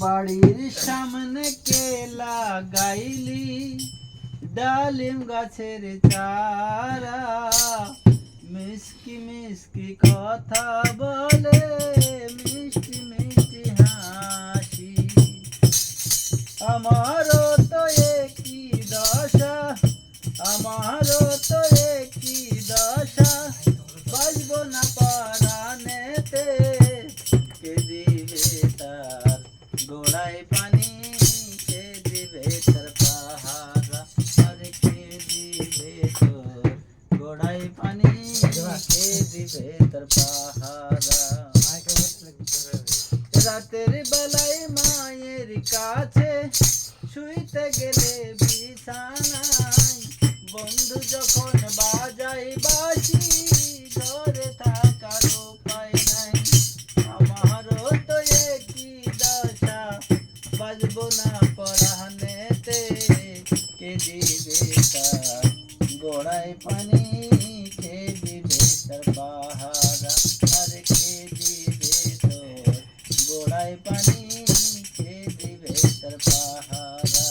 বাড়ির সামনে কে লাগাইলি ডালিম গাছের চারা, মিষ্টি মিষ্টি কথা বলে মিষ্টি মিষ্টি হাসি। আমারও তো একই দশা, আমারও তো একই দশা, বাজব না পরানেতে, কে দিবে তার গোড়ায় পানি, কে দিবে তার পাহারা, আরে কে দিবে তোর গোড়ায় পানি, কে দিবে তার পাহারা। রাতের বেলায় মায়ের কাছে শুইতে গেলে বিছানায়, বন্ধু যখন বাজায় বাঁশি, ঘরে থাকার উপায় নাই। আমারও তো একই দশা, বাজব না পরানেতে, কে দিবে তার গোড়ায় পানি, কে দিবে তার পাহারা, আরে কে দিবে তোর গোড়ায় পানি, কে দিবে তার পাহারা।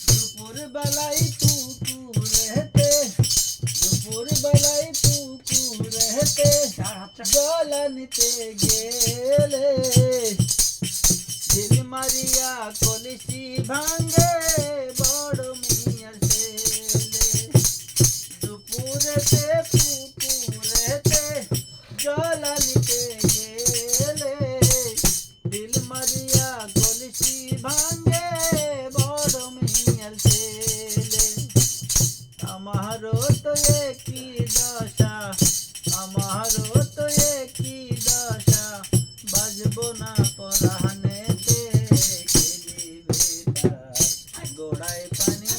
দুপুর বেলায় পুকুরেতে, দুপুর বেলায় পুকুরেতে জল নিতে গেলে, ঢিল মারিয়া কলসি ভাঙে বড় মিয়ার ছেলে। দুপুরেতে পুকুরেতে জল নিতে গেলে, ঢিল মারিয়া কলসি ভাঙে বড় মিয়ার ছেলে। আমারও তো একই দশা, আমারও তো একই দশা, বাজব না পরানেতে, কে দিবে তার গোড়ায় পানি,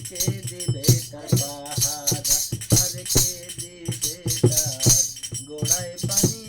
কে দিবে তার পাহারা, আরে কে দিবে তার গোড়ায় পানি,